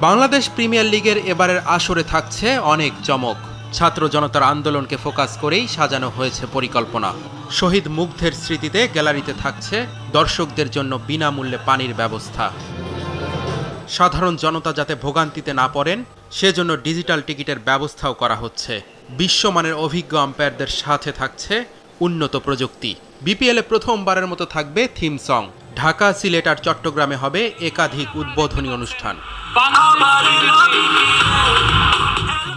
Bangladesh premier লিগের এবারের আসরে থাকছে অনেক চমক। ছাত্র জনতার আন্দোলনকে ফোকাস করেই সাজানো হয়েছে পরিকল্পনা। শহীদ মুগ্ধের স্মৃতিতে গ্যালারিতে থাকছে দর্শকদের জন্য বিনামূল্যে পানির ব্যবস্থা। সাধারণ জনতা যাতে ভোগান্তিতে না পড়েন সেজন্য ডিজিটাল টিকিটের ব্যবস্থাও করা হচ্ছে। বিশ্বমানের অভিজ্ঞ আম্পায়ারদের সাথে থাকছে উন্নত প্রযুক্তি। বিপিএলে প্রথমবারের মতো থাকবে থিম সং। ঢাকা, সিলেট আর চট্টগ্রামে হবে একাধিক উদ্বোধনী অনুষ্ঠান।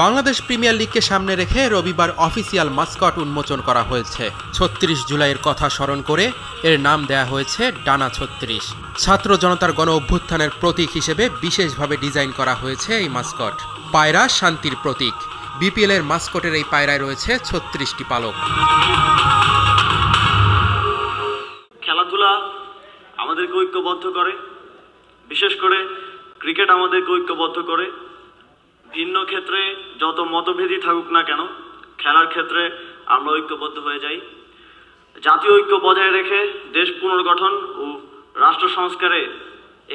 বাংলাদেশ প্রিমিয়ার লিগকে সামনে রেখে রবিবার অফিসিয়াল মাস্কট উন্মোচন করা হয়েছে। ৩৬ জুলাইয়ের কথা স্মরণ করে এর নাম দেয়া হয়েছে ডানা ৩৬। ছাত্র জনতার গণ অভ্যুত্থানের প্রতীক হিসেবে বিশেষভাবে ডিজাইন করা হয়েছে এই মাস্কট। পায়রা শান্তির প্রতীক। বিপিএল এর মাস্কটের এই পায়রায় রয়েছে ৩৬টি পালক। খেলাধুলা আমাদেরকে ঐক্যবদ্ধ করে, বিশেষ করে ক্রিকেট আমাদেরকে ঐক্যবদ্ধ করে। ভিন্ন ক্ষেত্রে যত মতভেদই থাকুক না কেন, খেলার ক্ষেত্রে আমরা ঐক্যবদ্ধ হয়ে যাই। জাতীয় ঐক্য বজায় রেখে দেশ পুনর্গঠন ও রাষ্ট্র সংস্কারে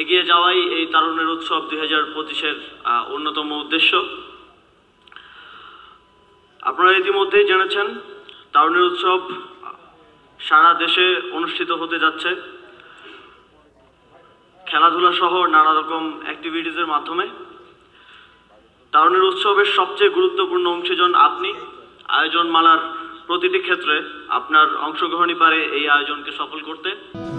এগিয়ে যাওয়াই এই তারুণ্যের উৎসব ২০২৫-এর অন্যতম উদ্দেশ্য। আপনারা ইতিমধ্যেই জেনেছেন তারুণ্যের উৎসব সারা দেশে অনুষ্ঠিত হতে যাচ্ছে খেলাধুলা সহ নানা রকম অ্যাক্টিভিটিসের মাধ্যমে। তারুণ্যের উৎসবের সবচেয়ে গুরুত্বপূর্ণ অংশীজন আপনি। আয়োজনমালার প্রতিটি ক্ষেত্রে আপনার অংশগ্রহণই পারে এই আয়োজনকে সফল করতে।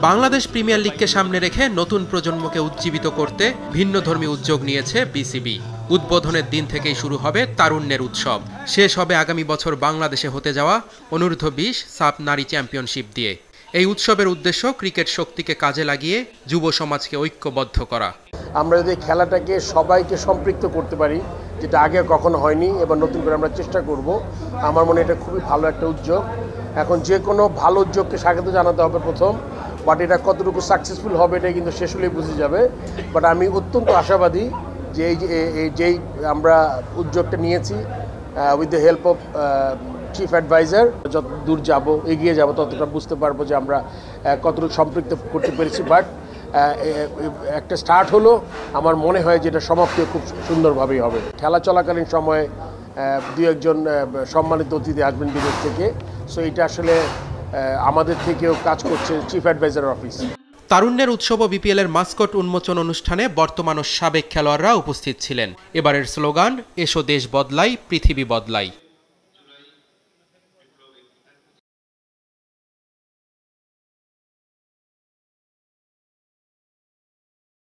বাংলাদেশ প্রিমিয়ার লিগকে সামনে রেখে নতুন প্রজন্মকে উজ্জীবিত করতে ভিন্নধর্মী উদ্যোগ নিয়েছে বিসিবি। উদ্বোধনের দিন থেকেই শুরু হবে তারুণ্যের উৎসব। শেষ হবে আগামী বছর বাংলাদেশে হতে যাওয়া অনূর্ধ্ব ২০ সাফ নারী চ্যাম্পিয়নশিপ দিয়ে। এই উৎসবের উদ্দেশ্য ক্রিকেট শক্তিকে কাজে লাগিয়ে যুব সমাজকে ঐক্যবদ্ধ করা। আমরা যদি খেলাটাকে সবাইকে সম্পৃক্ত করতে পারি, যেটা আগে কখনো হয়নি, এবার নতুন করে আমরা চেষ্টা করব। আমার মনে এটা খুবই ভালো একটা উদ্যোগ। এখন যে কোনো ভালো উদ্যোগকে স্বাগত জানাতে হবে প্রথম, বাট এটা কতটুকু সাকসেসফুল হবে এটা কিন্তু শেষ হলেই বুঝে যাবে। বাট আমি অত্যন্ত আশাবাদী যে যেই আমরা উদ্যোগটা নিয়েছি with the help of chief adviser, যত দূর যাব এগিয়ে যাব ততটা বুঝতে পারবো যে আমরা কতটুকু সম্পৃক্ত করতে পেরেছি। বাট একটা স্টার্ট হলো, আমার মনে হয় যে এটা সমাপ্তিও খুব সুন্দরভাবেই হবে। খেলা চলাকালীন সময়ে দু একজন সম্মানিত অতিথি আসবেন বিদেশ থেকে। সো এটা আসলে আমাদের থেকেও কাজ করছে চিফ অ্যাডভাইজার অফিস। তারুণ্যের উৎসব ও বিপিএল এর মাস্কট উন্মোচন অনুষ্ঠানে বর্তমান ও সাবেক খেলোয়াড়রা উপস্থিত ছিলেন। এবারের স্লোগান, এসো দেশ বদলাই, পৃথিবী বদলাই।